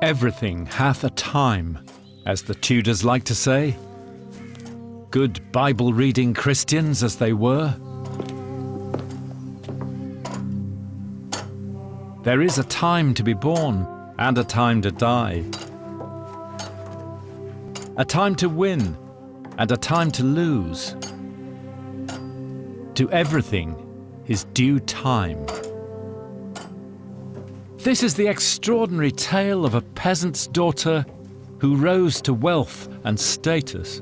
Everything hath a time, as the Tudors like to say. Good Bible-reading Christians as they were. There is a time to be born and a time to die. A time to win and a time to lose. To everything his due time. This is the extraordinary tale of a peasant's daughter who rose to wealth and status,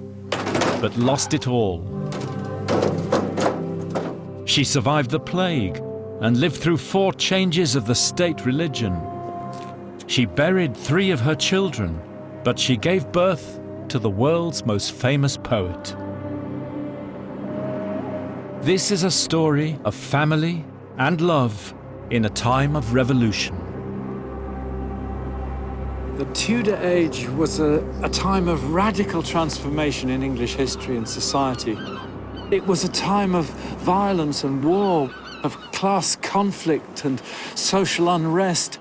but lost it all. She survived the plague and lived through 4 changes of the state religion. She buried 3 of her children, but she gave birth to the world's most famous poet. This is a story of family and love in a time of revolution. The Tudor age was a time of radical transformation in English history and society. It was a time of violence and war, of class conflict and social unrest.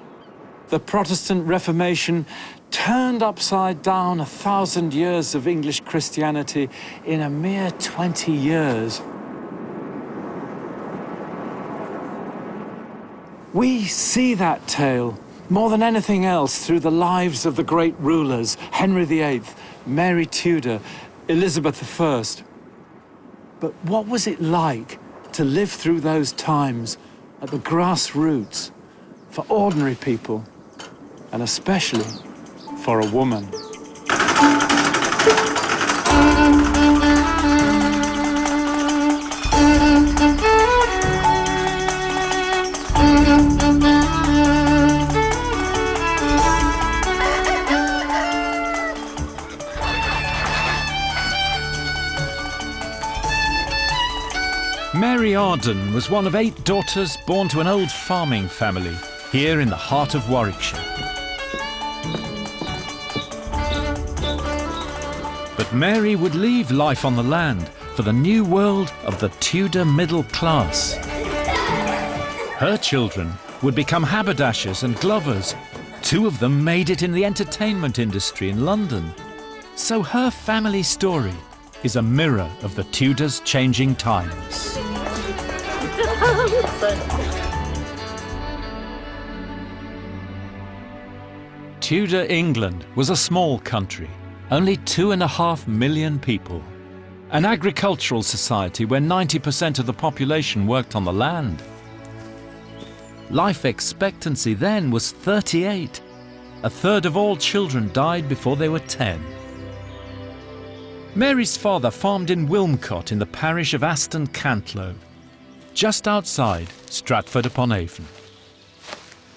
The Protestant Reformation turned upside down 1,000 years of English Christianity in a mere 20 years. We see that tale more than anything else through the lives of the great rulers, Henry VIII, Mary Tudor, Elizabeth I. But what was it like to live through those times at the grassroots for ordinary people, and especially for a woman? Mary Arden was one of 8 daughters born to an old farming family here in the heart of Warwickshire. But Mary would leave life on the land for the new world of the Tudor middle class. Her children would become haberdashers and glovers. 2 of them made it in the entertainment industry in London. So her family story is a mirror of the Tudors' changing times. Tudor England was a small country, only 2.5 million people. An agricultural society where 90% of the population worked on the land. Life expectancy then was 38. 1/3 of all children died before they were 10. Mary's father farmed in Wilmcote in the parish of Aston Cantlow, just outside Stratford-upon-Avon.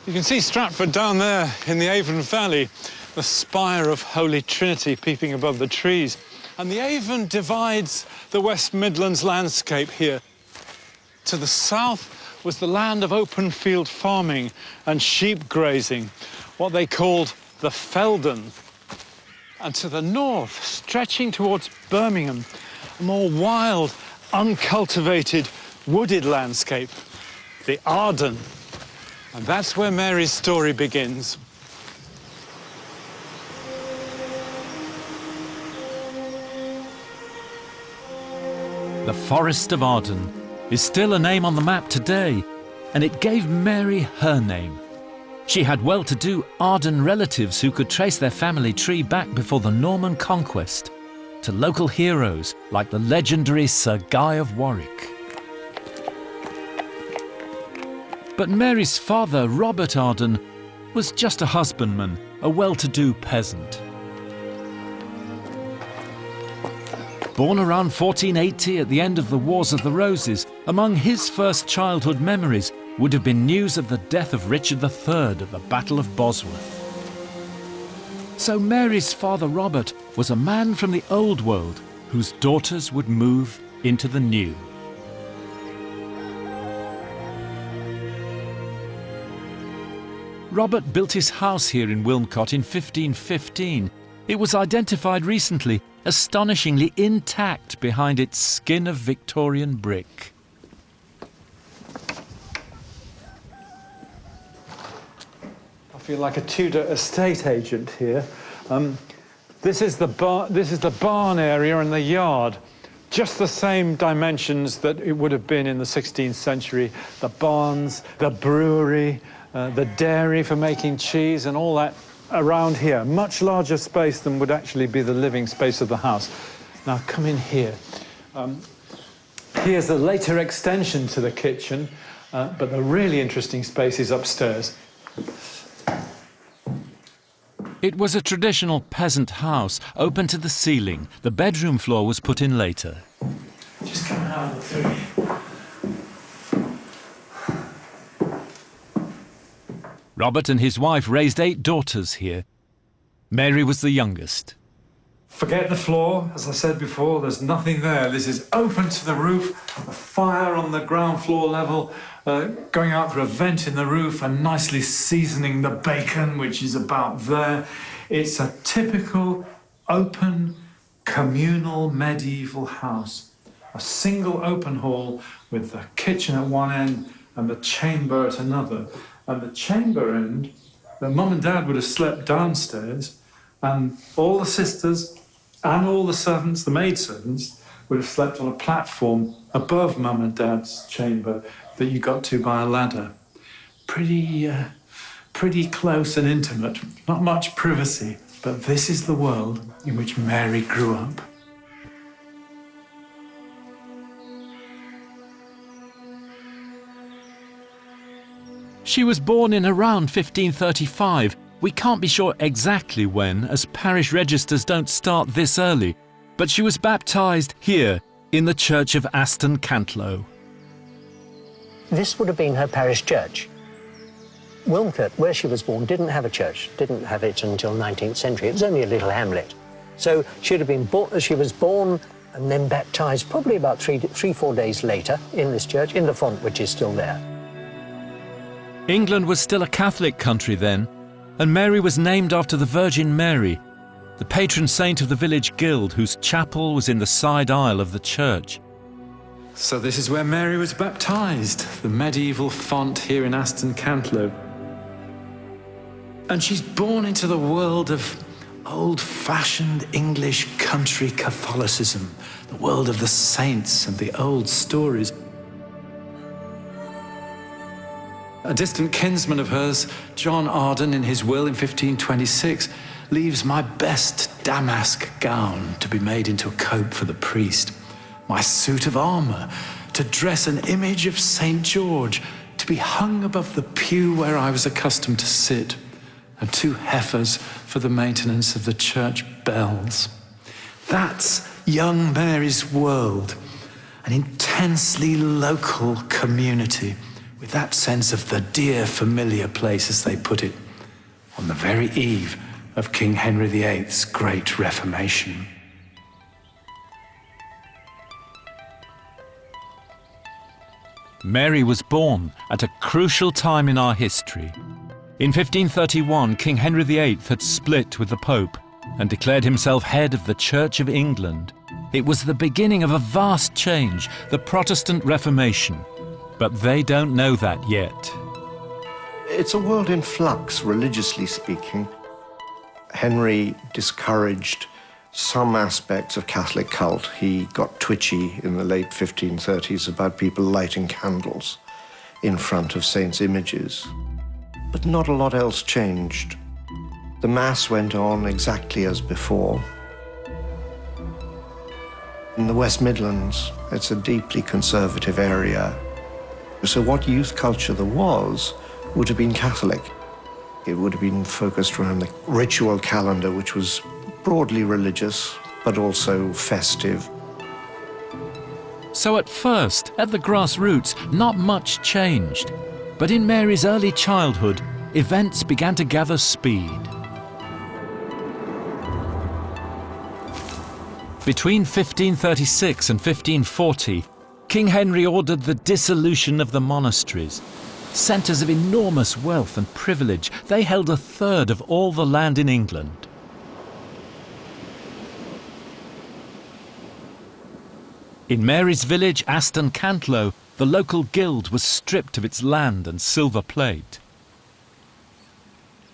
You can see Stratford down there in the Avon Valley, the spire of Holy Trinity peeping above the trees. And the Avon divides the West Midlands landscape here. To the south was the land of open field farming and sheep grazing, what they called the Feldon. And to the north, stretching towards Birmingham, a more wild, uncultivated, wooded landscape, the Arden. And that's where Mary's story begins. The Forest of Arden is still a name on the map today, and it gave Mary her name. She had well-to-do Arden relatives who could trace their family tree back before the Norman conquest to local heroes like the legendary Sir Guy of Warwick. But Mary's father, Robert Arden, was just a husbandman, a well-to-do peasant. Born around 1480 at the end of the Wars of the Roses, among his first childhood memories would have been news of the death of Richard III at the Battle of Bosworth. So Mary's father Robert was a man from the old world whose daughters would move into the new. Robert built his house here in Wilmcote in 1515. It was identified recently, astonishingly intact behind its skin of Victorian brick. feel like a Tudor estate agent here. This is the barn area and the yard. Just the same dimensions that it would have been in the 16th century. The barns, the brewery, the dairy for making cheese and all that around here. Much larger space than would actually be the living space of the house. Now come in here. Here's a later extension to the kitchen, but the really interesting space is upstairs. It was a traditional peasant house, open to the ceiling. The bedroom floor was put in later. Just come out of the three. Robert and his wife raised 8 daughters here. Mary was the youngest. Forget the floor, as I said before, there's nothing there. This is open to the roof, a fire on the ground floor level, going out through a vent in the roof and nicely seasoning the bacon, which is about there. It's a typical open communal medieval house. A single open hall with the kitchen at one end and the chamber at another. And the chamber end, the mum and dad would have slept downstairs, and all the sisters and all the servants, the maidservants, would have slept on a platform above mum and dad's chamber that you got to by a ladder. Pretty close and intimate, not much privacy, but this is the world in which Mary grew up. She was born in around 1535. We can't be sure exactly when, as parish registers don't start this early, but she was baptised here in the church of Aston Cantlow. This would have been her parish church. Wilmcote, where she was born, didn't have a church, didn't have it until 19th century. It was only a little hamlet. So she was born and then baptised probably about 3-4 days later in this church, in the font which is still there. England was still a Catholic country then, and Mary was named after the Virgin Mary, the patron saint of the village guild, whose chapel was in the side aisle of the church. So this is where Mary was baptised, the medieval font here in Aston Cantlow. And she's born into the world of old-fashioned English country Catholicism, the world of the saints and the old stories. A distant kinsman of hers, John Arden, in his will in 1526, leaves my best damask gown to be made into a cope for the priest, my suit of armour to dress an image of St. George to be hung above the pew where I was accustomed to sit, and 2 heifers for the maintenance of the church bells. That's young Mary's world, an intensely local community, with that sense of the dear familiar place, as they put it, on the very eve of King Henry VIII's Great Reformation. Mary was born at a crucial time in our history. In 1531, King Henry VIII had split with the Pope and declared himself head of the Church of England. It was the beginning of a vast change, the Protestant Reformation. But they don't know that yet. It's a world in flux, religiously speaking. Henry discouraged some aspects of Catholic cult. He got twitchy in the late 1530s about people lighting candles in front of saints' images. But not a lot else changed. The Mass went on exactly as before. In the West Midlands, it's a deeply conservative area. So what youth culture there was would have been Catholic. It would have been focused around the ritual calendar, which was broadly religious, but also festive. So at first, at the grassroots, not much changed. But in Mary's early childhood, events began to gather speed. Between 1536 and 1540, King Henry ordered the dissolution of the monasteries. Centres of enormous wealth and privilege, they held 1/3 of all the land in England. In Mary's village, Aston Cantlow, the local guild was stripped of its land and silver plate.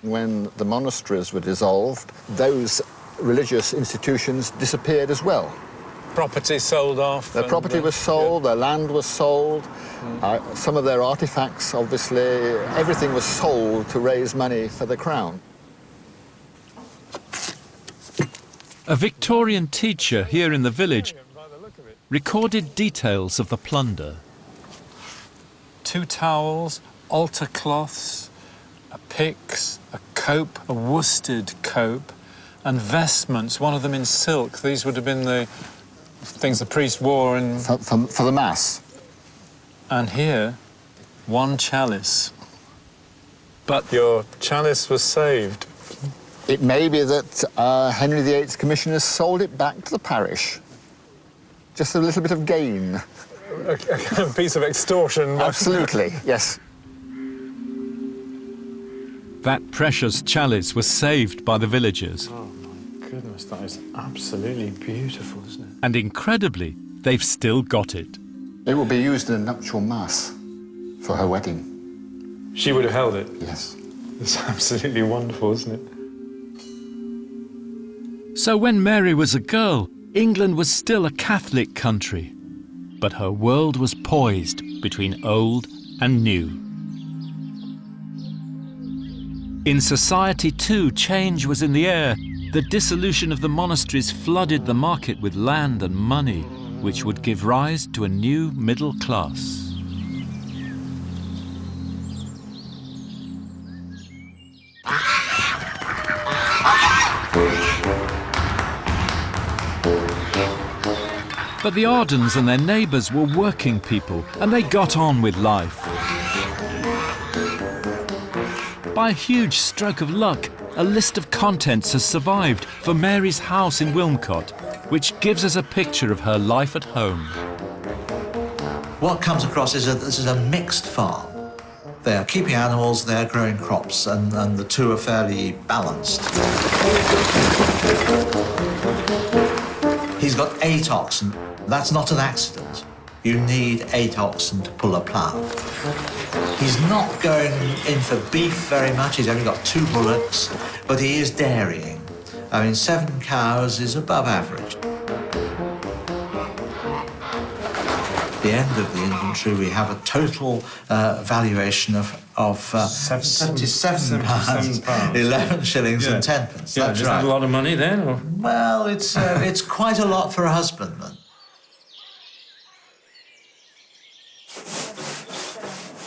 When the monasteries were dissolved, those religious institutions disappeared as well. Property sold off. Their property was sold, their land was sold, some of their artifacts, obviously, everything was sold to raise money for the crown. A Victorian teacher here in the village recorded details of the plunder. 2 towels, altar cloths, a pyx, a cope, a worsted cope, and vestments, one of them in silk. These would have been the things the priest wore in... For the Mass. And here, 1 chalice. But your chalice was saved. It may be that Henry VIII's commissioners sold it back to the parish. Just a little bit of gain. A piece of extortion. Absolutely, yes. That precious chalice was saved by the villagers. Oh my goodness, that is absolutely beautiful, isn't it? And incredibly, they've still got it. It will be used in a nuptial mass for her wedding. She would have held it? Yes. It's absolutely wonderful, isn't it? So when Mary was a girl, England was still a Catholic country. But her world was poised between old and new. In society too, change was in the air. The dissolution of the monasteries flooded the market with land and money, which would give rise to a new middle class. But the Ardens and their neighbours were working people, and they got on with life. By a huge stroke of luck, a list of contents has survived for Mary's house in Wilmcote, which gives us a picture of her life at home. What comes across is this is a mixed farm. They are keeping animals, they are growing crops, and the two are fairly balanced. He's got 8 oxen. That's not an accident. You need 8 oxen to pull a plough. He's not going in for beef very much. He's only got 2 bullocks, but he is dairying. I mean, 7 cows is above average. At the end of the inventory, we have a total valuation of £77, 11 shillings and 10 pence. Yeah, That's is right. that a lot of money then? Or? Well, it's quite a lot for a husbandman.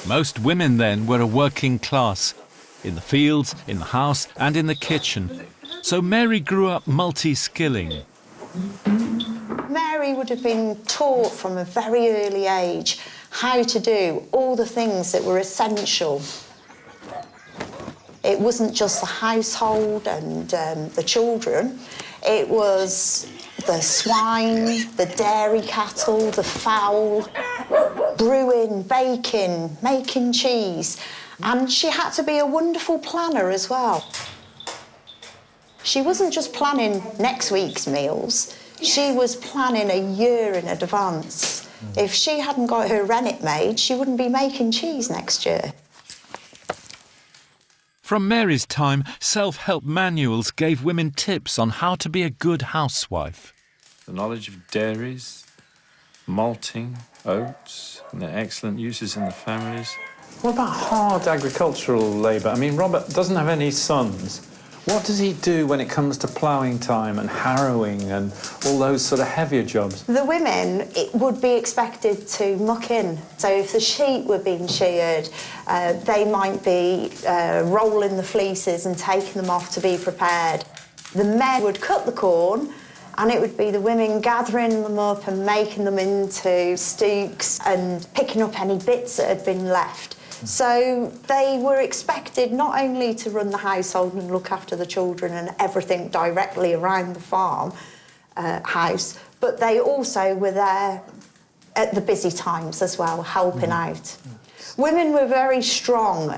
Most women then were a working class, in the fields, in the house and in the kitchen. So Mary grew up multi-skilling. Mary would have been taught from a very early age how to do all the things that were essential. It wasn't just the household and the children, it was the swine, the dairy cattle, the fowl, brewing, baking, making cheese. And she had to be a wonderful planner as well. She wasn't just planning next week's meals, she was planning a year in advance. If she hadn't got her rennet made, she wouldn't be making cheese next year. From Mary's time, self-help manuals gave women tips on how to be a good housewife. The knowledge of dairies, malting, oats, and their excellent uses in the families. What about hard agricultural labour? I mean, Robert doesn't have any sons. What does he do when it comes to ploughing time and harrowing and all those sort of heavier jobs? The women would be expected to muck in. So if the sheep were being sheared, they might be rolling the fleeces and taking them off to be prepared. The men would cut the corn, and it would be the women gathering them up and making them into stooks and picking up any bits that had been left. So they were expected not only to run the household and look after the children and everything directly around the farm house, but they also were there at the busy times as well, helping out. Women were very strong.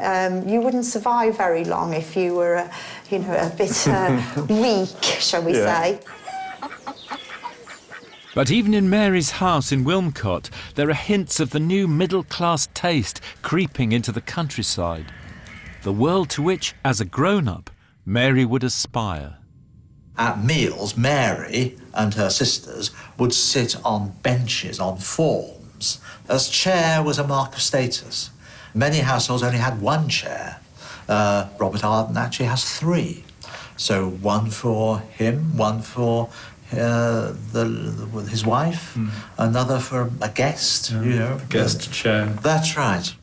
You wouldn't survive very long if you were, a bit weak, shall we say. But even in Mary's house in Wilmcote, there are hints of the new middle-class taste creeping into the countryside. the world to which, as a grown-up, Mary would aspire. At meals, Mary and her sisters would sit on benches, on forms, as chair was a mark of status. Many households only had one chair. Robert Arden actually has 3. So one for him, one for his wife, another for a guest, Guest chair. That's right.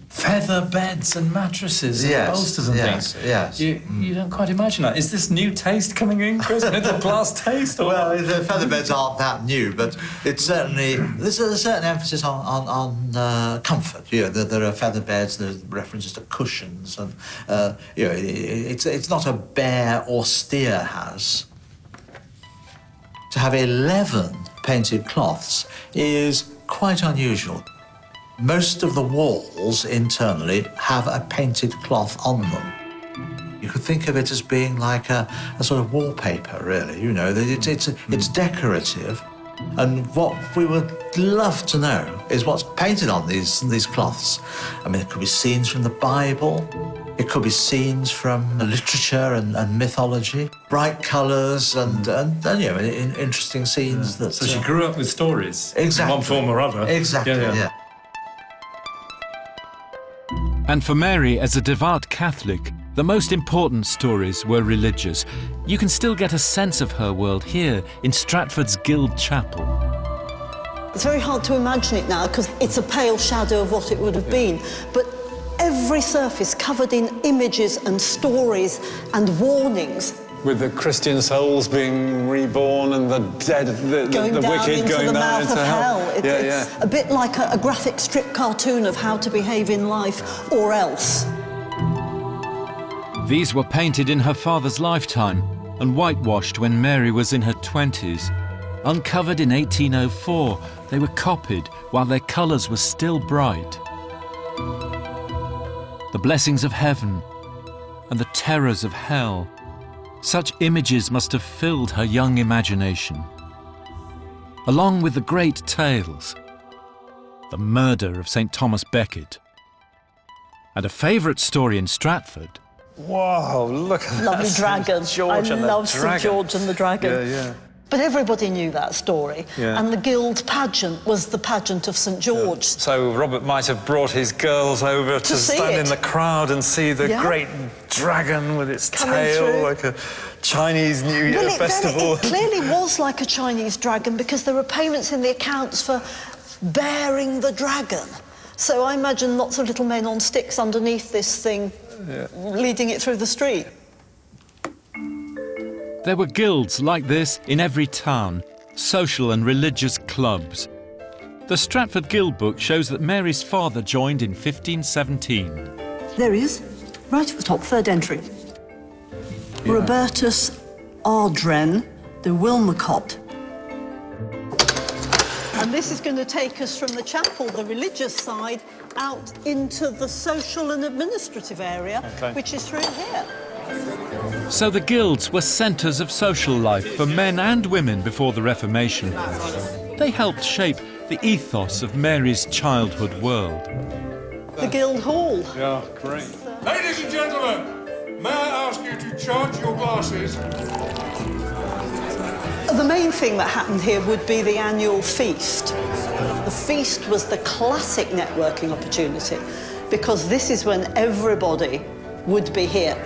Feather beds and mattresses and bolsters and things. Yes. You don't quite imagine that. Is this new taste coming in, Chris? Middle class taste? Or Well, the feather beds aren't that new, but it's certainly there's a certain emphasis on comfort. There are feather beds. There's references to cushions, and it's not a bare, austere house. To have 11 painted cloths is quite unusual. Most of the walls internally have a painted cloth on them. You could think of it as being like a sort of wallpaper, really. It's decorative. And what we would love to know is what's painted on these cloths. I mean, it could be scenes from the Bible. It could be scenes from literature and mythology, bright colours and interesting scenes. so she grew up with stories. Exactly. In one form or other. Exactly, yeah. And for Mary, as a devout Catholic, the most important stories were religious. You can still get a sense of her world here in Stratford's Guild Chapel. It's very hard to imagine it now because it's a pale shadow of what it would have been. But every surface covered in images and stories and warnings. With the Christian souls being reborn and the dead, the wicked going down into hell. It's a bit like a graphic strip cartoon of how to behave in life or else. These were painted in her father's lifetime and whitewashed when Mary was in her 20s. Uncovered in 1804, they were copied while their colours were still bright. The blessings of heaven and the terrors of hell. Such images must have filled her young imagination. Along with the great tales, the murder of St. Thomas Becket, and a favourite story in Stratford. Wow, look at that. Lovely dragon. George I and the love St. dragon. George and the dragon. Yeah. But everybody knew that story. Yeah. And the Guild pageant was the pageant of St. George. So Robert might have brought his girls over to see stand it. in the crowd and see the great dragon with its Coming tail, through. like a Chinese New Year festival. It clearly was like a Chinese dragon because there were payments in the accounts for bearing the dragon. So I imagine lots of little men on sticks underneath this thing, leading it through the street. There were guilds like this in every town, social and religious clubs. The Stratford Guild book shows that Mary's father joined in 1517. There he is, right at the top, third entry. Robertus Ardren de Wilmacott. And this is going to take us from the chapel, the religious side, out into the social and administrative area, which is through here. So the guilds were centres of social life for men and women before the Reformation. They helped shape the ethos of Mary's childhood world. The Guild Hall. Yeah, great. Ladies and gentlemen, may I ask you to charge your glasses? The main thing that happened here would be the annual feast. The feast was the classic networking opportunity because this is when everybody would be here.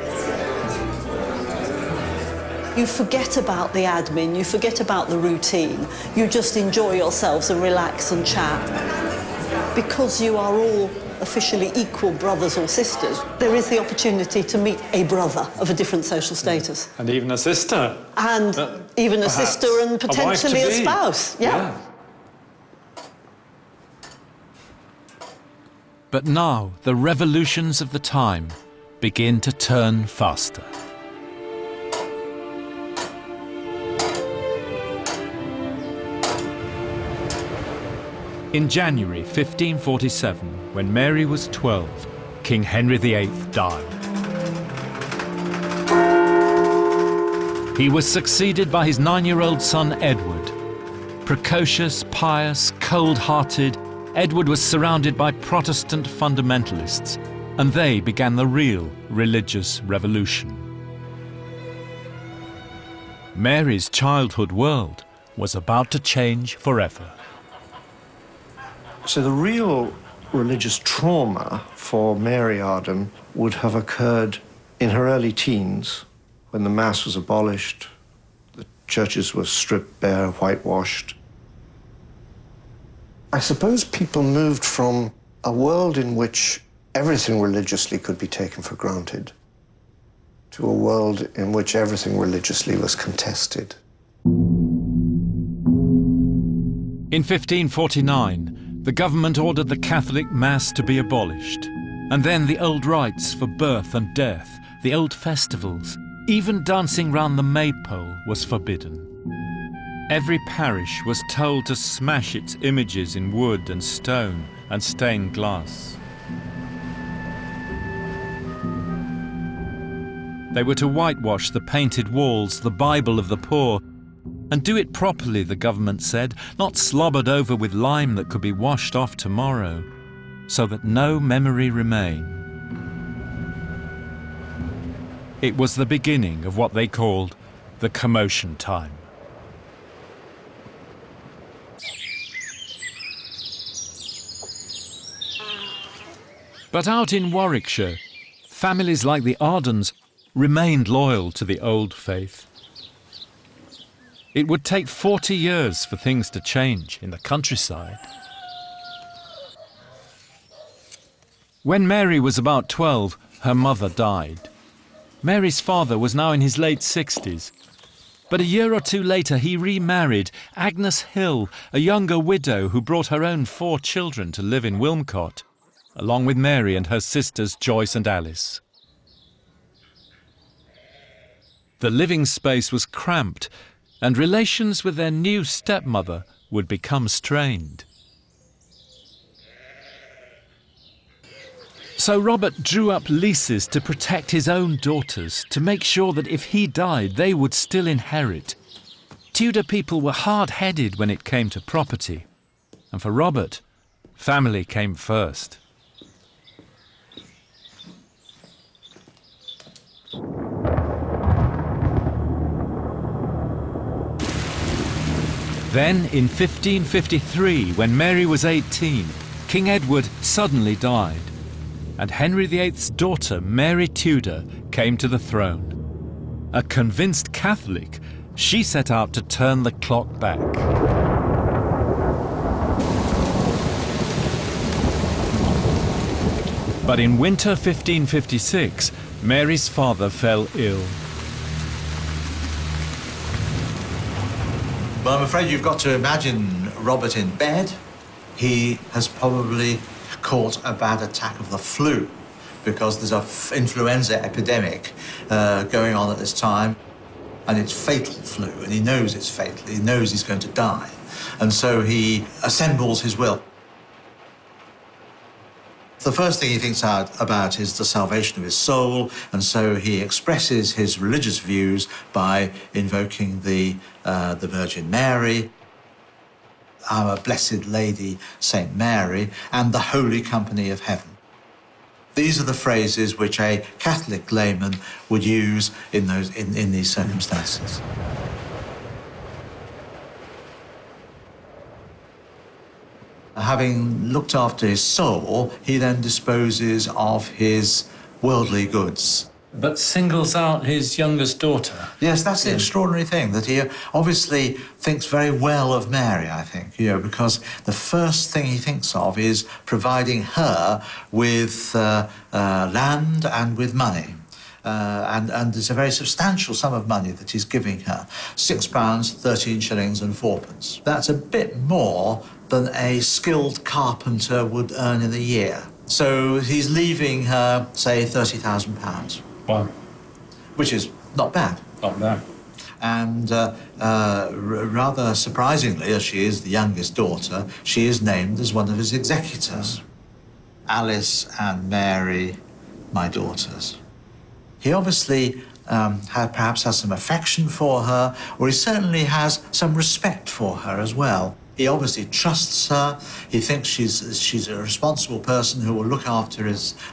You forget about the admin, you forget about the routine, you just enjoy yourselves and relax and chat. Because you are all officially equal brothers or sisters, there is the opportunity to meet a brother of a different social status. And even a sister. And even a perhaps sister and potentially a spouse. Yeah. But now the revolutions of the time begin to turn faster. In January 1547, when Mary was 12, King Henry VIII died. He was succeeded by his 9-year-old son Edward. Precocious, pious, cold-hearted, Edward was surrounded by Protestant fundamentalists and they began the real religious revolution. Mary's childhood world was about to change forever. So the real religious trauma for Mary Arden would have occurred in her early teens, when the Mass was abolished, the churches were stripped bare, whitewashed. I suppose people moved from a world in which everything religiously could be taken for granted to a world in which everything religiously was contested. In 1549, the government ordered the Catholic Mass to be abolished, and then the old rites for birth and death, the old festivals, even dancing round the maypole was forbidden. Every parish was told to smash its images in wood and stone and stained glass. They were to whitewash the painted walls, the Bible of the poor, and do it properly, the government said, not slobbered over with lime that could be washed off tomorrow, so that no memory remain. It was the beginning of what they called the commotion time. But out in Warwickshire, families like the Ardens remained loyal to the old faith. It would take 40 years for things to change in the countryside. When Mary was about 12, her mother died. Mary's father was now in his late 60s. But a year or two later, he remarried Agnes Hill, a younger widow who brought her own 4 children to live in Wilmcote, along with Mary and her sisters Joyce and Alice. The living space was cramped, and relations with their new stepmother would become strained. So Robert drew up leases to protect his own daughters, to make sure that if he died, they would still inherit. Tudor people were hard-headed when it came to property, and for Robert, family came first. Then, in 1553, when Mary was 18, King Edward suddenly died, and Henry VIII's daughter, Mary Tudor, came to the throne. A convinced Catholic, she set out to turn the clock back. But in winter 1556, Mary's father fell ill. Well, I'm afraid you've got to imagine Robert in bed. He has probably caught a bad attack of the flu because there's an influenza epidemic going on at this time, and it's fatal flu, and he knows it's fatal. He knows he's going to die, and so he assembles his will. The first thing he thinks about is the salvation of his soul, and so he expresses his religious views by invoking the Virgin Mary, our Blessed Lady Saint Mary, and the Holy Company of Heaven. These are the phrases which a Catholic layman would use in these circumstances. Having looked after his soul, he then disposes of his worldly goods. But singles out his youngest daughter. Yes, that's the extraordinary thing, that he obviously thinks very well of Mary, I think, because the first thing he thinks of is providing her with land and with money. And there's a very substantial sum of money that he's giving her, £6, 13 shillings and 4pence. That's a bit more than a skilled carpenter would earn in a year. So he's leaving her, say, £30,000. Wow. Which is not bad. Not bad. And rather surprisingly, as she is the youngest daughter, she is named as one of his executors. Alice and Mary, my daughters. He obviously perhaps has some affection for her, or he certainly has some respect for her as well. He obviously trusts her. He thinks she's a responsible person who will look after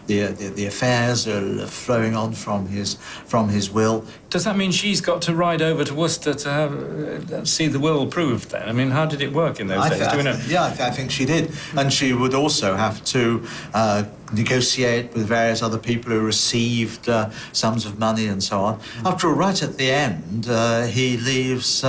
the affairs flowing on from his will. Does that mean she's got to ride over to Worcester to have see the will proved then? I mean, how did it work in those days? Do we know? Yeah, I think she did. And she would also have to negotiate with various other people who received sums of money and so on. After all, right at the end, he leaves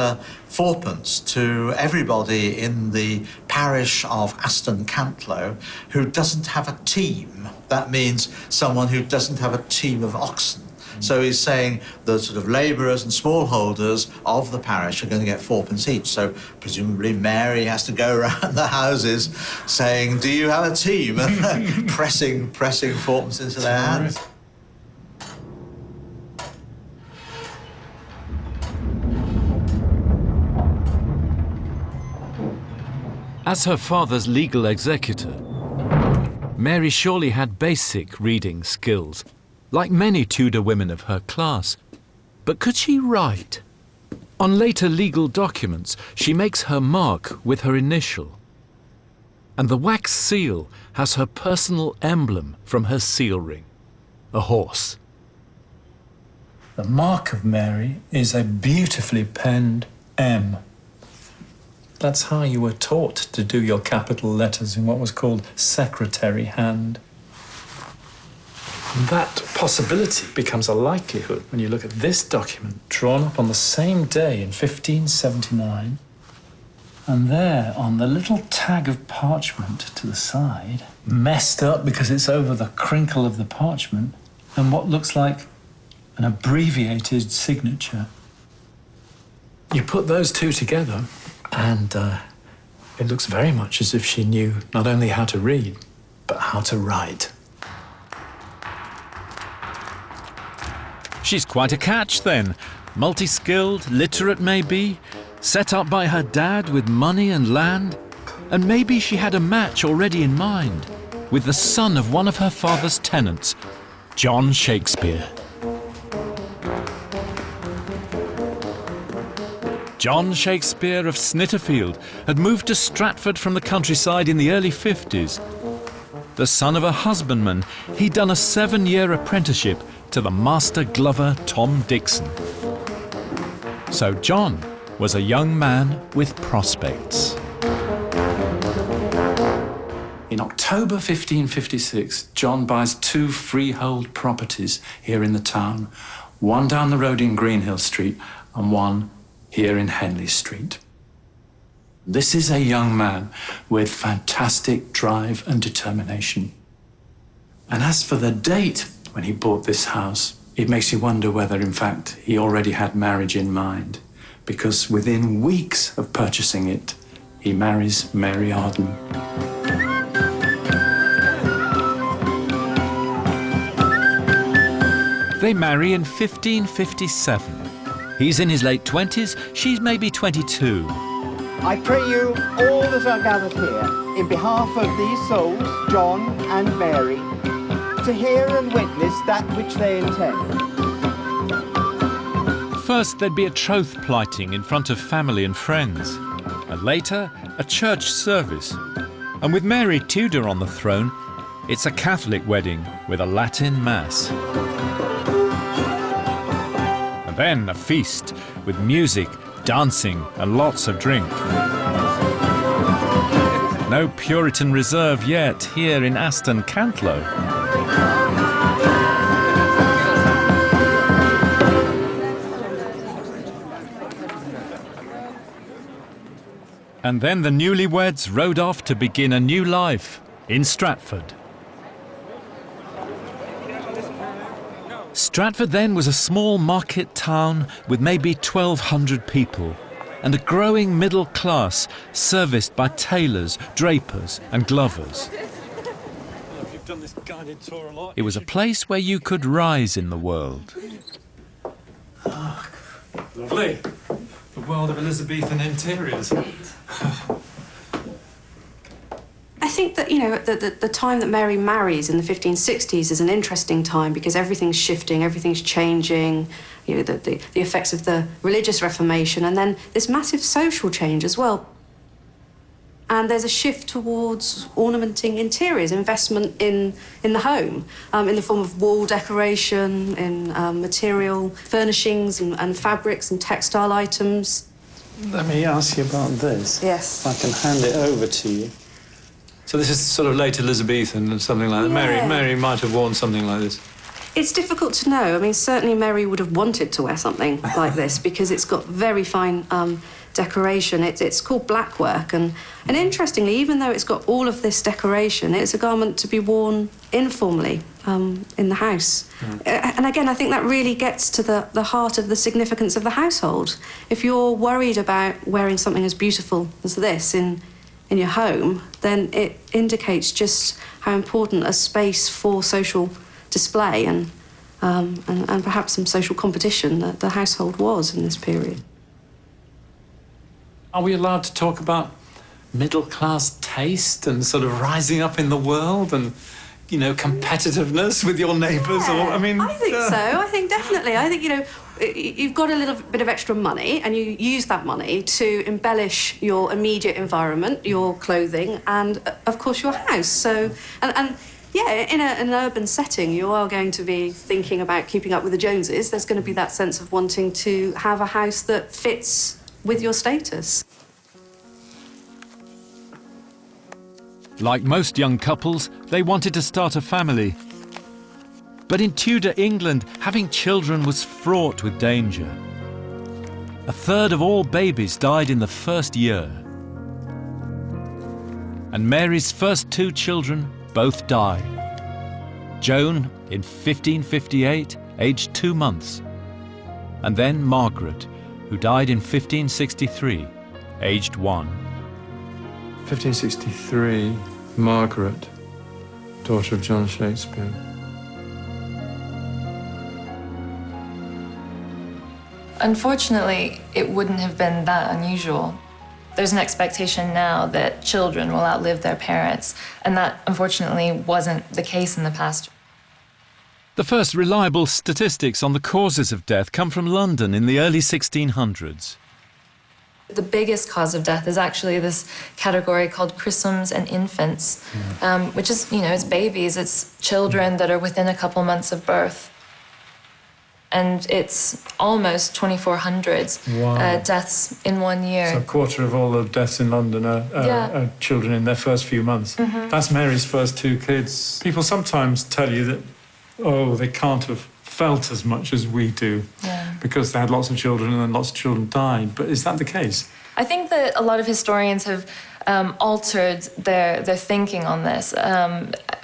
fourpence to everybody in the parish of Aston Cantlow who doesn't have a team. That means someone who doesn't have a team of oxen. So he's saying the sort of labourers and smallholders of the parish are going to get fourpence each. So presumably Mary has to go around the houses saying, "Do you have a team?" and pressing fourpence into their hands. As her father's legal executor, Mary surely had basic reading skills, like many Tudor women of her class. But could she write? On later legal documents, she makes her mark with her initial. And the wax seal has her personal emblem from her seal ring, a horse. The mark of Mary is a beautifully penned M. That's how you were taught to do your capital letters in what was called secretary hand. And that possibility becomes a likelihood when you look at this document drawn up on the same day in 1579. And there, on the little tag of parchment to the side, messed up because it's over the crinkle of the parchment, and what looks like an abbreviated signature. You put those two together, and it looks very much as if she knew not only how to read, but how to write. She's quite a catch then. Multi-skilled, literate maybe, set up by her dad with money and land. And maybe she had a match already in mind with the son of one of her father's tenants, John Shakespeare. John Shakespeare of Snitterfield had moved to Stratford from the countryside in the early 50s. The son of a husbandman, he'd done a 7-year apprenticeship to the master glover Tom Dixon. So John was a young man with prospects. In October 1556, John buys 2 freehold properties here in the town, one down the road in Greenhill Street and one here in Henley Street. This is a young man with fantastic drive and determination. And as for the date when he bought this house, it makes you wonder whether, in fact, he already had marriage in mind, because within weeks of purchasing it, he marries Mary Arden. They marry in 1557. He's in his late 20s, she's maybe 22. I pray you, all that are gathered here, in behalf of these souls, John and Mary, to hear and witness that which they intend. First, there'd be a troth plighting in front of family and friends, and later, a church service. And with Mary Tudor on the throne, it's a Catholic wedding with a Latin Mass. And then a feast with music, dancing, and lots of drink. No Puritan reserve yet here in Aston Cantlow. And then the newlyweds rode off to begin a new life in Stratford. Stratford then was a small market town with maybe 1,200 people and a growing middle class serviced by tailors, drapers and glovers. It was a place where you could rise in the world. Oh, lovely. The world of Elizabethan interiors. I think that, you know, the time that Mary marries in the 1560s is an interesting time because everything's shifting, everything's changing, you know, the effects of the religious reformation and then this massive social change as well. And there's a shift towards ornamenting interiors, investment in the home, in the form of wall decoration, in material furnishings and fabrics and textile items. Let me ask you about this. Yes. If I can hand it over to you. So this is sort of late Elizabethan and something like that. Yeah. Mary might have worn something like this. It's difficult to know. I mean, certainly Mary would have wanted to wear something like this because it's got very fine decoration. It's called blackwork, and interestingly, even though it's got all of this decoration, it's a garment to be worn informally in the house. And again, I think that really gets to the heart of the significance of the household. If you're worried about wearing something as beautiful as this in your home, then it indicates just how important a space for social display and perhaps some social competition that the household was in this period. Are we allowed to talk about middle-class taste and sort of rising up in the world and, you know, competitiveness with your neighbours? Yeah, or I mean, I think so. I think definitely. I think, you know, you've got a little bit of extra money and you use that money to embellish your immediate environment, your clothing, and, of course, your house. So, and yeah, in an urban setting, you are going to be thinking about keeping up with the Joneses. There's going to be that sense of wanting to have a house that fits with your status. Like most young couples, they wanted to start a family. But in Tudor England, having children was fraught with danger. A third of all babies died in the first year. And Mary's first two children both died. Joan in 1558, aged 2 months. And then Margaret, who died in 1563, aged 1. 1563, Margaret, daughter of John Shakespeare. Unfortunately, it wouldn't have been that unusual. There's an expectation now that children will outlive their parents, and that unfortunately wasn't the case in the past. The first reliable statistics on the causes of death come from London in the early 1600s. The biggest cause of death is actually this category called chrisms and infants, which is, you know, it's babies, it's children that are within a couple months of birth. And it's almost 2,400 deaths in 1 year. So a quarter of all the deaths in London are children in their first few months. That's Mary's first two kids. People sometimes tell you that, oh, they can't have felt as much as we do because they had lots of children and then lots of children died. But is that the case? I think that a lot of historians have altered their thinking on this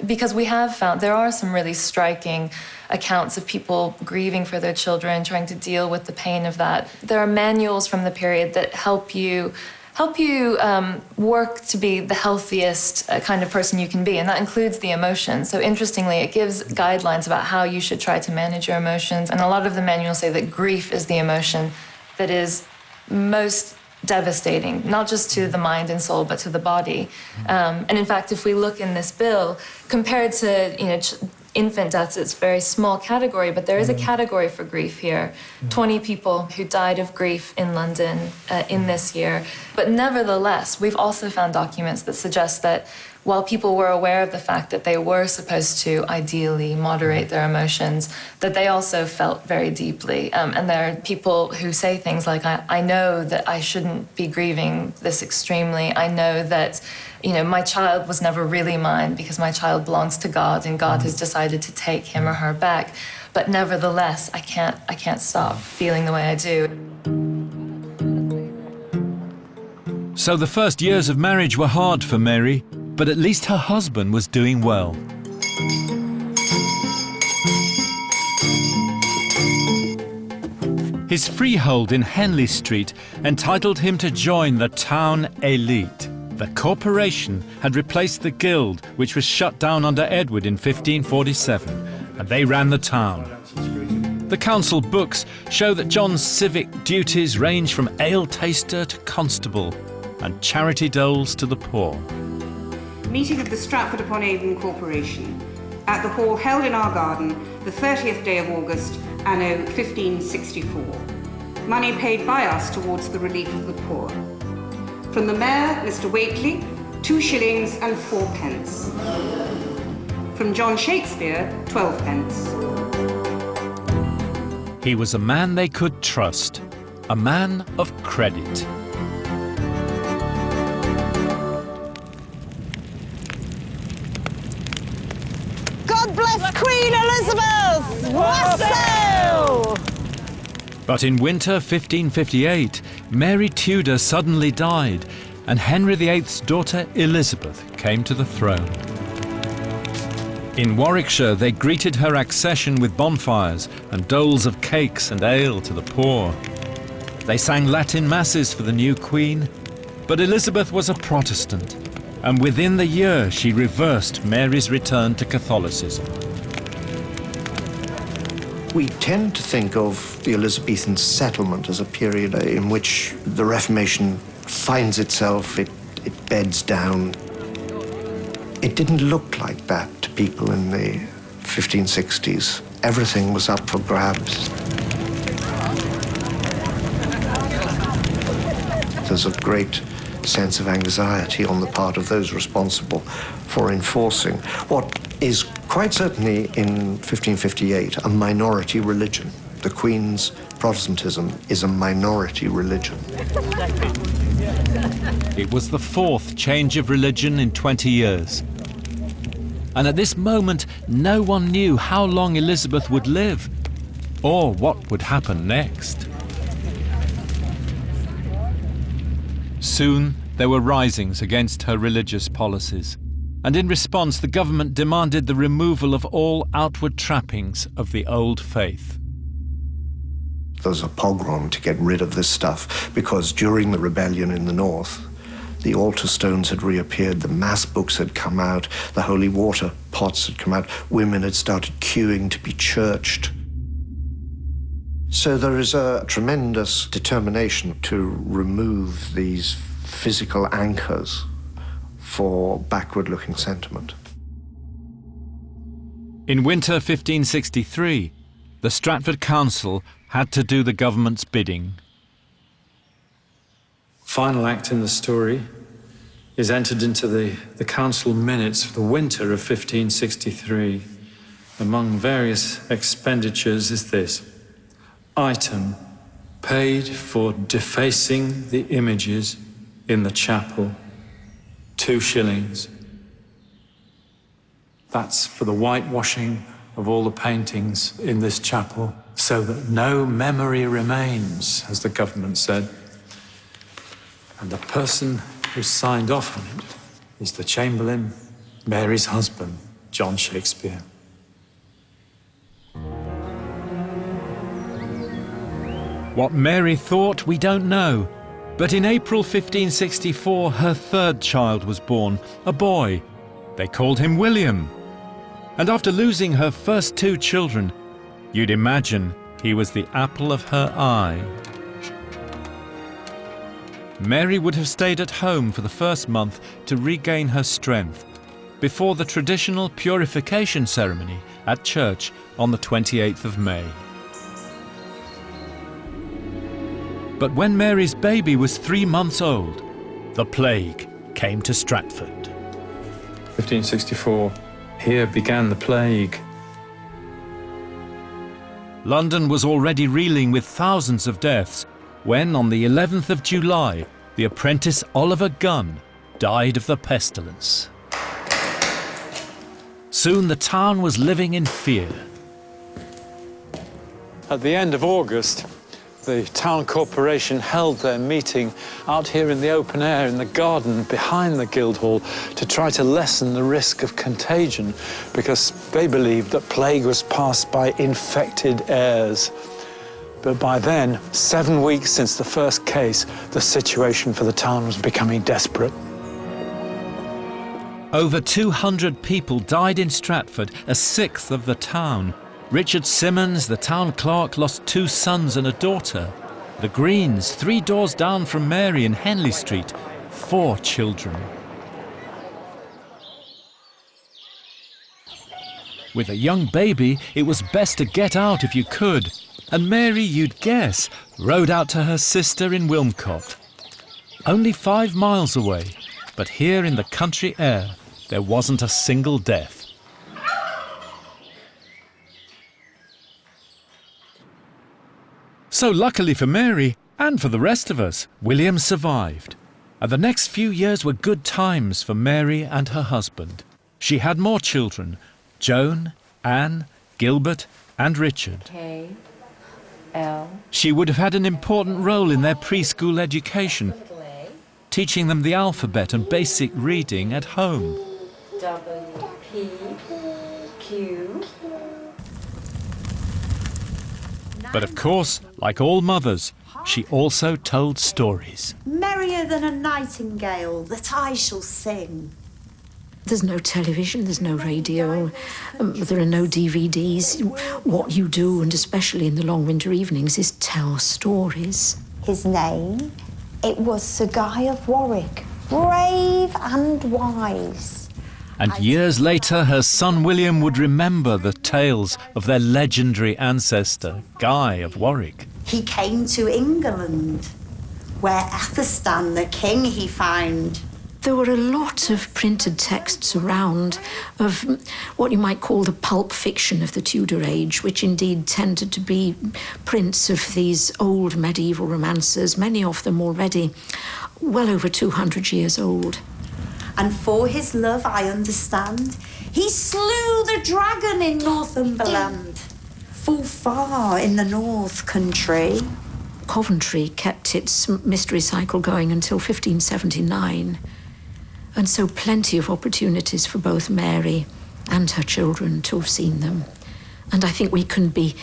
because we have found there are some really striking accounts of people grieving for their children, trying to deal with the pain of that. There are manuals from the period that help you work to be the healthiest kind of person you can be, and that includes the emotions. So interestingly, it gives guidelines about how you should try to manage your emotions, and a lot of the manuals say that grief is the emotion that is most devastating, not just to the mind and soul, but to the body. And in fact, if we look in this bill, compared to, you know, infant deaths, it's a very small category, but there is a category for grief here. 20 people who died of grief in London in this year. But nevertheless, we've also found documents that suggest that while people were aware of the fact that they were supposed to ideally moderate their emotions, that they also felt very deeply. And there are people who say things like, I know that I shouldn't be grieving this extremely. I know that, you know, my child was never really mine because my child belongs to God and God has decided to take him or her back. But nevertheless, I can't stop feeling the way I do. So the first years of marriage were hard for Mary, but at least her husband was doing well. His freehold in Henley Street entitled him to join the town elite. The corporation had replaced the guild, which was shut down under Edward in 1547, and they ran the town. The council books show that John's civic duties range from ale taster to constable, and charity doles to the poor. Meeting of the Stratford-upon-Avon Corporation at the hall held in our garden the 30th day of August, anno 1564. Money paid by us towards the relief of the poor. From the Mayor, Mr. Whately, 2 shillings and 4 pence. From John Shakespeare, 12 pence. He was a man they could trust, a man of credit. God bless Queen Elizabeth! Wassail! But in winter 1558, Mary Tudor suddenly died, and Henry VIII's daughter Elizabeth came to the throne. In Warwickshire, they greeted her accession with bonfires and doles of cakes and ale to the poor. They sang Latin masses for the new queen, but Elizabeth was a Protestant, and within the year she reversed Mary's return to Catholicism. We tend to think of the Elizabethan settlement as a period in which the Reformation finds itself, it beds down. It didn't look like that to people in the 1560s. Everything was up for grabs. There's a great sense of anxiety on the part of those responsible for enforcing what is quite certainly in 1558 a minority religion. The Queen's Protestantism is a minority religion. It was the fourth change of religion in 20 years. And at this moment, no one knew how long Elizabeth would live, or what would happen next. Soon, there were risings against her religious policies, and in response, the government demanded the removal of all outward trappings of the old faith. There's a pogrom to get rid of this stuff, because during the rebellion in the north, the altar stones had reappeared, the mass books had come out, the holy water pots had come out, women had started queuing to be churched. So there is a tremendous determination to remove these physical anchors for backward-looking sentiment. In winter 1563, the Stratford Council had to do the government's bidding. Final act in the story is entered into the council minutes for the winter of 1563. Among various expenditures is this: item, paid for defacing the images in the chapel, 2 shillings. That's for the whitewashing of all the paintings in this chapel, so that no memory remains, as the government said. And the person who signed off on it is the Chamberlain, Mary's husband, John Shakespeare. What Mary thought, we don't know. But in April 1564, her third child was born, a boy. They called him William. And after losing her first 2 children, you'd imagine he was the apple of her eye. Mary would have stayed at home for the first month to regain her strength, before the traditional purification ceremony at church on the 28th of May. But when Mary's baby was 3 months old, the plague came to Stratford. 1564, here began the plague. London was already reeling with thousands of deaths when, on the 11th of July, the apprentice Oliver Gunn died of the pestilence. Soon the town was living in fear. At the end of August, the town corporation held their meeting out here in the open air in the garden behind the Guildhall to try to lessen the risk of contagion, because they believed that plague was passed by infected airs. But by then, 7 weeks since the first case, the situation for the town was becoming desperate. Over 200 people died in Stratford, a sixth of the town. Richard Simmons, the town clerk, lost 2 sons and a daughter. The Greens, 3 doors down from Mary in Henley Street, 4 children. With a young baby, it was best to get out if you could. And Mary, you'd guess, rode out to her sister in Wilmcote. Only 5 miles away, But here in the country air, there wasn't a single death. So luckily for Mary, and for the rest of us, William survived. And the next few years were good times for Mary and her husband. She had more children, Joan, Anne, Gilbert and Richard. K, L. She would have had an important role in their preschool education, teaching them the alphabet and basic reading at home. W, P, Q. But of course, like all mothers, she also told stories. Merrier than a nightingale that I shall sing. There's no television, there's no radio, there are no DVDs. What you do, and especially in the long winter evenings, is tell stories. His name, it was Sir Guy of Warwick, brave and wise. And years later, her son William would remember the tales of their legendary ancestor, Guy of Warwick. He came to England, where Athelstan the king he found. There were a lot of printed texts around of what you might call the pulp fiction of the Tudor age, which indeed tended to be prints of these old medieval romances, many of them already well over 200 years old. And for his love, I understand, he slew the dragon in Northumberland, full far in the north country. Coventry kept its mystery cycle going until 1579. And so plenty of opportunities for both Mary and her children to have seen them. And I think we can be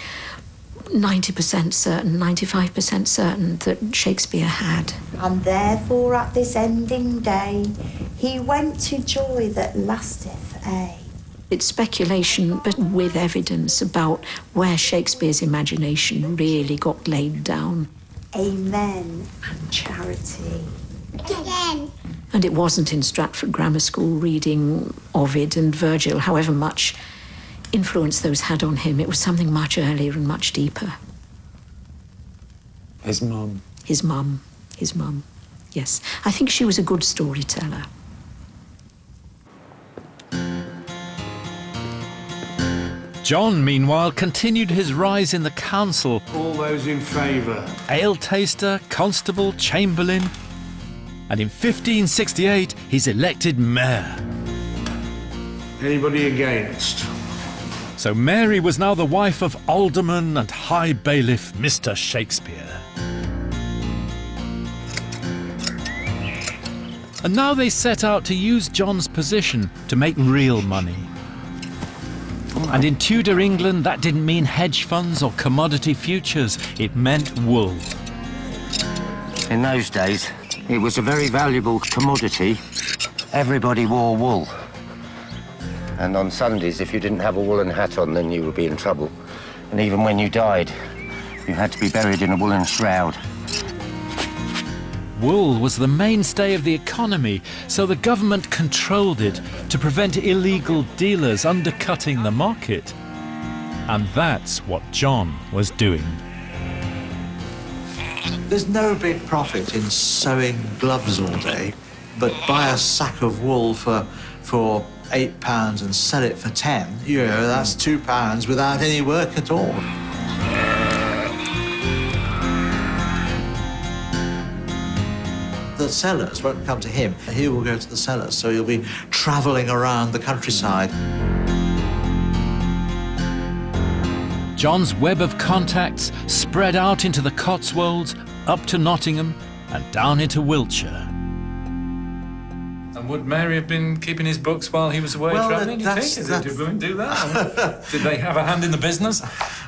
90% certain, 95% certain that Shakespeare had. And therefore at this ending day, he went to joy that lasteth aye. It's speculation, but with evidence about where Shakespeare's imagination really got laid down. Amen and charity. Again. And it wasn't in Stratford Grammar School reading Ovid and Virgil, however much influence those had on him. It was something much earlier and much deeper. His mum. His mum. His mum. Yes. I think she was a good storyteller. John, meanwhile, continued his rise in the council. All those in favour? Ale taster, constable, chamberlain. And in 1568, he's elected mayor. Anybody against? So Mary was now the wife of alderman and high bailiff Mr. Shakespeare. And now they set out to use John's position to make real money. And in Tudor England, that didn't mean hedge funds or commodity futures. It meant wool. In those days, it was a very valuable commodity. Everybody wore wool. And on Sundays, if you didn't have a woolen hat on, then you would be in trouble. And even when you died, you had to be buried in a woolen shroud. Wool was the mainstay of the economy, so the government controlled it to prevent illegal dealers undercutting the market. And that's what John was doing. There's no big profit in sewing gloves all day, but buy a sack of wool for £8 and sell it for 10, that's £2 without any work at all. The sellers won't come to him. He will go to the sellers, so he'll be travelling around the countryside. John's web of contacts spread out into the Cotswolds, up to Nottingham, and down into Wiltshire. And would Mary have been keeping his books while he was away travelling, do you think? Did women do that? Did they have a hand in the business?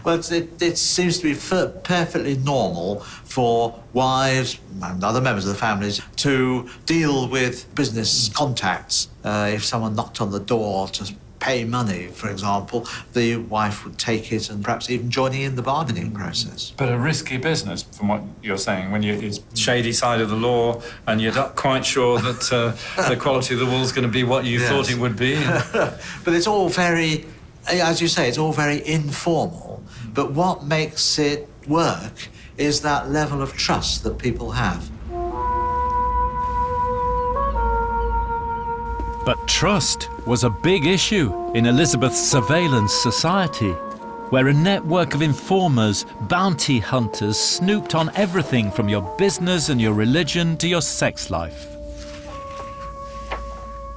Well, it seems to be perfectly normal for wives and other members of the families to deal with business contacts. If someone knocked on the door to pay money, for example, the wife would take it and perhaps even joining in the bargaining process. But a risky business, from what you're saying, when it's shady side of the law and you're not quite sure that the quality of the wool's going to be what you thought it would be. But it's all very, as you say, it's all very informal. But what makes it work is that level of trust that people have. But trust was a big issue in Elizabeth's surveillance society, where a network of informers, bounty hunters, snooped on everything from your business and your religion to your sex life.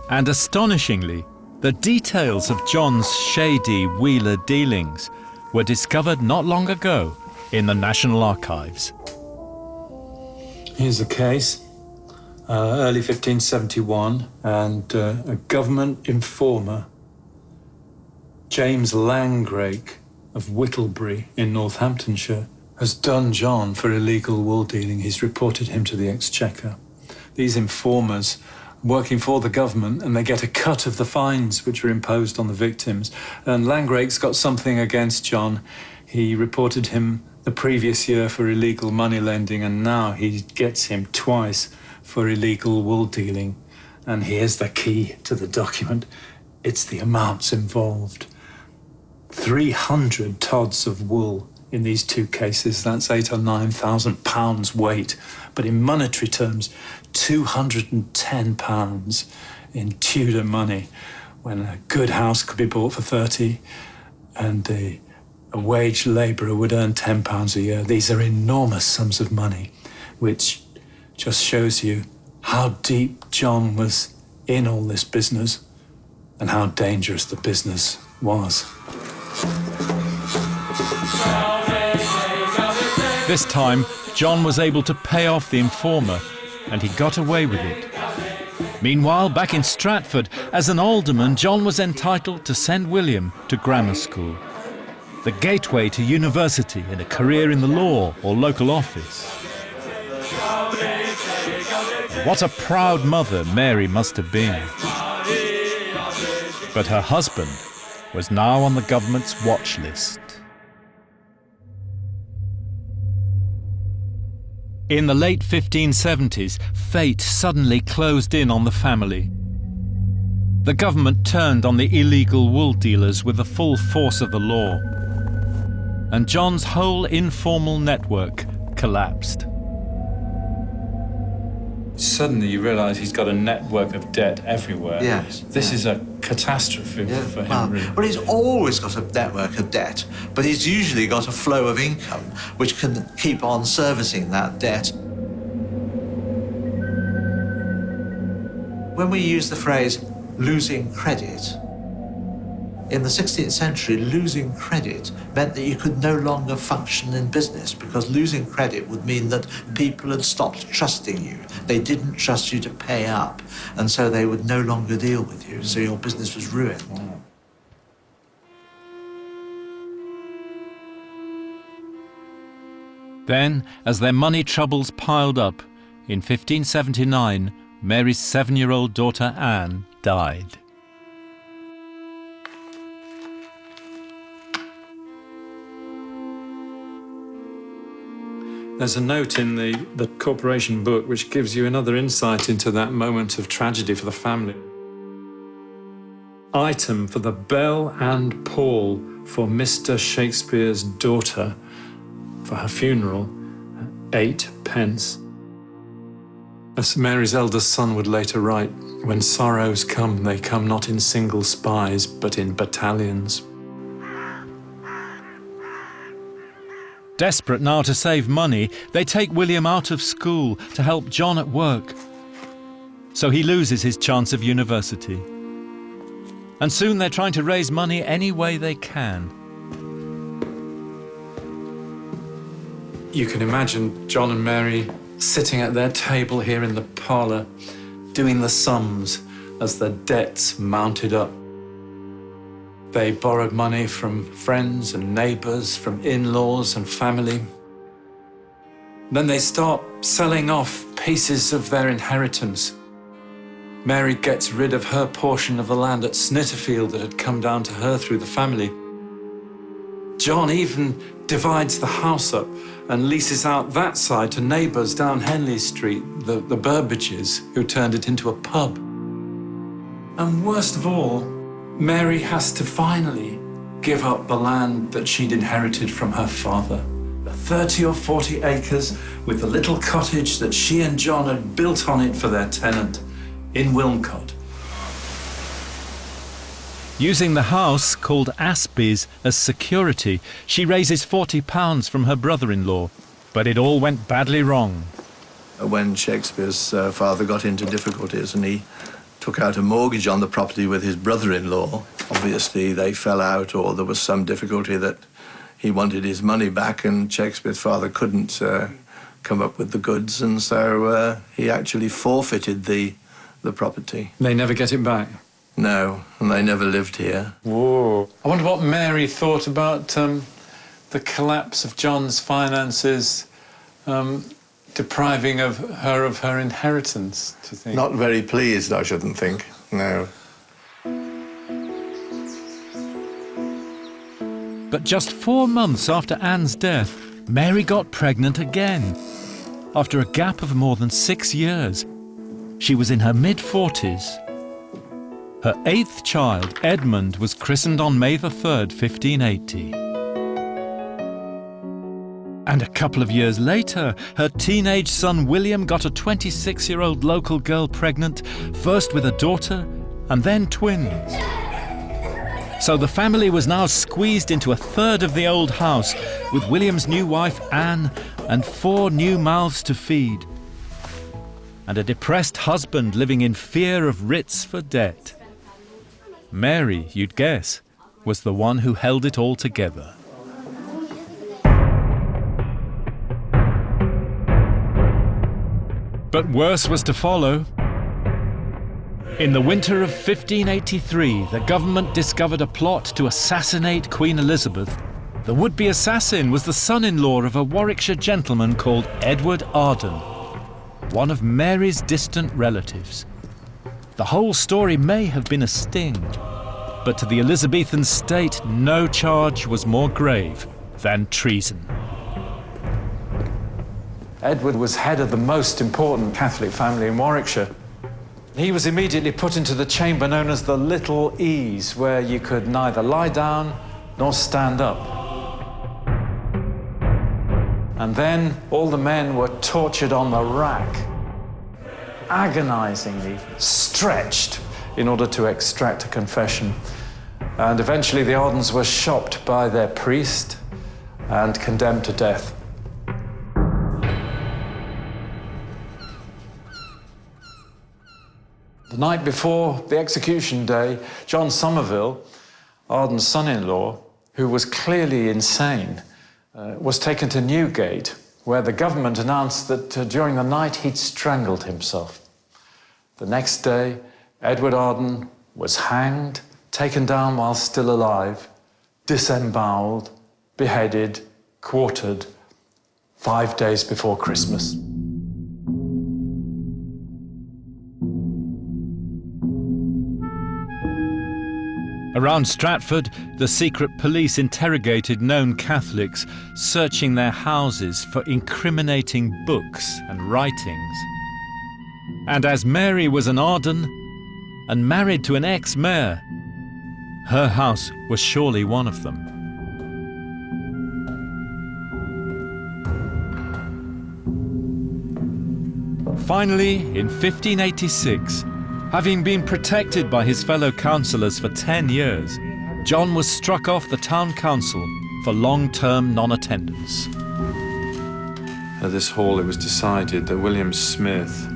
And astonishingly, the details of John's shady Wheeler dealings were discovered not long ago in the National Archives. Here's the case. Early 1571, and a government informer, James Langrake of Whittlebury in Northamptonshire, has done John for illegal wool dealing. He's reported him to the Exchequer. These informers working for the government, and they get a cut of the fines which are imposed on the victims. And Langrake's got something against John. He reported him the previous year for illegal money lending, and now he gets him twice for illegal wool dealing. And here's the key to the document. It's the amounts involved. 300 tods of wool in these two cases. That's £8,000 or £9,000 weight. But in monetary terms, £210 in Tudor money, when a good house could be bought for 30 and a wage labourer would earn £10 a year. These are enormous sums of money, which just shows you how deep John was in all this business and how dangerous the business was. This time, John was able to pay off the informer, and he got away with it. Meanwhile, back in Stratford, as an alderman, John was entitled to send William to grammar school, the gateway to university and a career in the law or local office. What a proud mother Mary must have been. But her husband was now on the government's watch list. In the late 1570s, fate suddenly closed in on the family. The government turned on the illegal wool dealers with the full force of the law, and John's whole informal network collapsed. Suddenly you realise he's got a network of debt everywhere. Yes. This is a catastrophe for him, really. Well, he's always got a network of debt, but he's usually got a flow of income which can keep on servicing that debt. When we use the phrase losing credit, in the 16th century, losing credit meant that you could no longer function in business, because losing credit would mean that people had stopped trusting you. They didn't trust you to pay up, and so they would no longer deal with you, so your business was ruined. Then, as their money troubles piled up, in 1579, Mary's 7-year-old daughter Anne died. There's a note in the corporation book which gives you another insight into that moment of tragedy for the family. Item for the bell and pall for Mr. Shakespeare's daughter for her funeral, 8 pence. As Mary's eldest son would later write, when sorrows come, they come not in single spies, but in battalions. Desperate now to save money, they take William out of school to help John at work. So he loses his chance of university. And soon they're trying to raise money any way they can. You can imagine John and Mary sitting at their table here in the parlour, doing the sums as the debts mounted up. They borrowed money from friends and neighbours, from in-laws and family. Then they start selling off pieces of their inheritance. Mary gets rid of her portion of the land at Snitterfield that had come down to her through the family. John even divides the house up and leases out that side to neighbours down Henley Street, the Burbages, who turned it into a pub. And worst of all, Mary has to finally give up the land that she'd inherited from her father. The 30 or 40 acres with the little cottage that she and John had built on it for their tenant in Wilmcote. Using the house, called Aspie's, as security, she raises £40 from her brother-in-law. But it all went badly wrong. When Shakespeare's father got into difficulties and he took out a mortgage on the property with his brother-in-law, obviously they fell out, or there was some difficulty that he wanted his money back, and Shakespeare's father couldn't come up with the goods, and so he actually forfeited the property. They never get it back? No, and they never lived here. Whoa. I wonder what Mary thought about the collapse of John's finances, depriving of her inheritance, do you think? Not very pleased, I shouldn't think, no. But just 4 months after Anne's death, Mary got pregnant again. After a gap of more than 6 years, she was in her mid-40s. Her 8th child, Edmund, was christened on May the 3rd, 1580. And a couple of years later, her teenage son William got a 26-year-old local girl pregnant, first with a daughter and then twins. So the family was now squeezed into a third of the old house, with William's new wife Anne and 4 new mouths to feed, and a depressed husband living in fear of writs for debt. Mary, you'd guess, was the one who held it all together. But worse was to follow. In the winter of 1583, the government discovered a plot to assassinate Queen Elizabeth. The would-be assassin was the son-in-law of a Warwickshire gentleman called Edward Arden, one of Mary's distant relatives. The whole story may have been a sting, but to the Elizabethan state, no charge was more grave than treason. Edward was head of the most important Catholic family in Warwickshire. He was immediately put into the chamber known as the Little Ease, where you could neither lie down nor stand up. And then all the men were tortured on the rack, agonizingly stretched in order to extract a confession. And eventually the Ardens were shopped by their priest and condemned to death. The night before the execution day, John Somerville, Arden's son-in-law, who was clearly insane, was taken to Newgate, where the government announced that during the night he'd strangled himself. The next day, Edward Arden was hanged, taken down while still alive, disemboweled, beheaded, quartered, 5 days before Christmas. Around Stratford, the secret police interrogated known Catholics, searching their houses for incriminating books and writings. And as Mary was an Arden and married to an ex-mayor, her house was surely one of them. Finally, in 1586, having been protected by his fellow councillors for 10 years, John was struck off the town council for long-term non-attendance. At this hall, it was decided that William Smith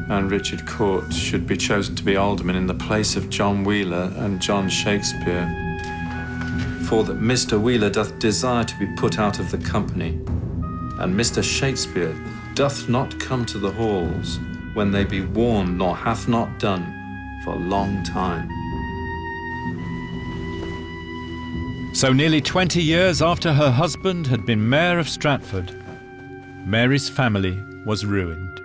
and Richard Court should be chosen to be aldermen in the place of John Wheeler and John Shakespeare, for that Mr. Wheeler doth desire to be put out of the company, and Mr. Shakespeare doth not come to the halls when they be warned, nor hath not done for a long time. So nearly 20 years after her husband had been mayor of Stratford, Mary's family was ruined.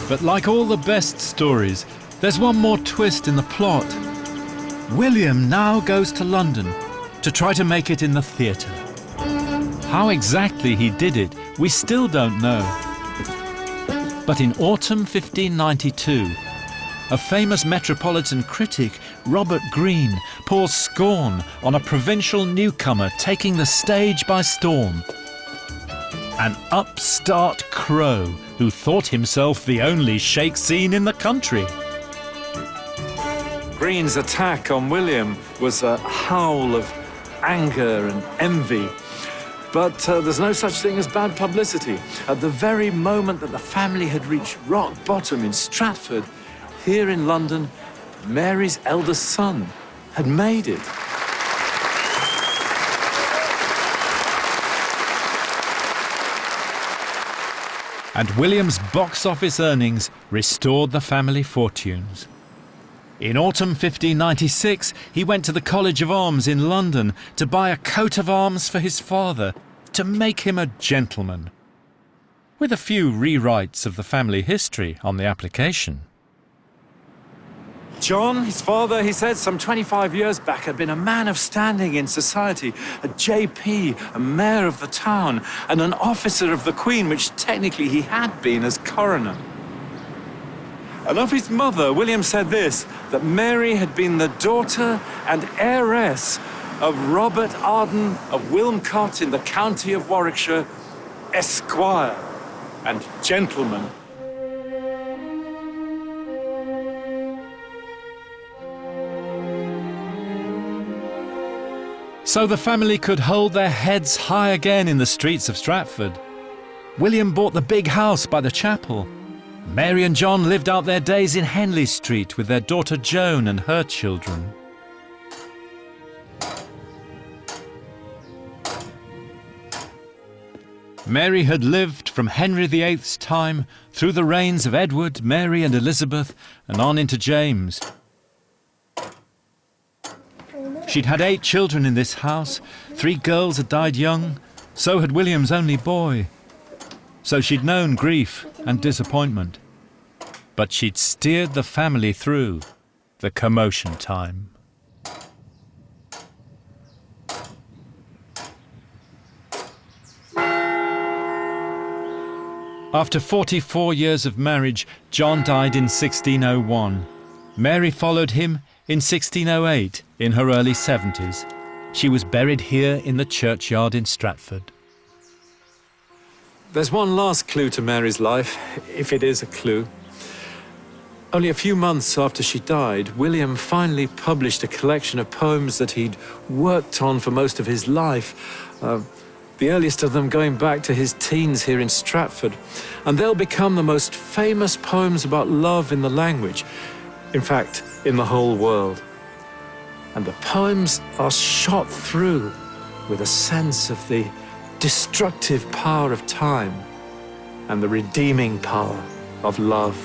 But like all the best stories, there's one more twist in the plot. William now goes to London to try to make it in the theatre. How exactly he did it, we still don't know. But in autumn 1592, a famous metropolitan critic, Robert Greene, pours scorn on a provincial newcomer taking the stage by storm. an upstart crow who thought himself the only shake scene in the country. Green's attack on William was a howl of anger and envy. But there's no such thing as bad publicity. At the very moment that the family had reached rock bottom in Stratford, here in London, Mary's eldest son had made it. And William's box office earnings restored the family fortunes. In autumn 1596, he went to the College of Arms in London to buy a coat of arms for his father, to make him a gentleman, with a few rewrites of the family history on the application. John, his father, he said, some 25 years back, had been a man of standing in society, a JP, a mayor of the town, and an officer of the Queen, which technically he had been as coroner. And of his mother, William said this, that Mary had been the daughter and heiress of Robert Arden of Wilmcote in the county of Warwickshire, Esquire and gentleman. So the family could hold their heads high again in the streets of Stratford. William bought the big house by the chapel. Mary and John lived out their days in Henley Street with their daughter Joan and her children. Mary had lived from Henry VIII's time through the reigns of Edward, Mary and Elizabeth and on into James. She'd had 8 children in this house. 3 girls had died young. So had William's only boy. So she'd known grief and disappointment. But she'd steered the family through the commotion time. After 44 years of marriage, John died in 1601. Mary followed him in 1608, in her early 70s. She was buried here in the churchyard in Stratford. There's one last clue to Mary's life, if it is a clue. Only a few months after she died, William finally published a collection of poems that he'd worked on for most of his life, the earliest of them going back to his teens here in Stratford. And they'll become the most famous poems about love in the language, in fact, in the whole world. And the poems are shot through with a sense of the destructive power of time and the redeeming power of love.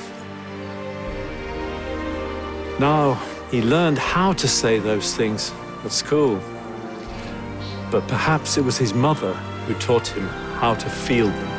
Now, he learned how to say those things at school, but perhaps it was his mother who taught him how to feel them.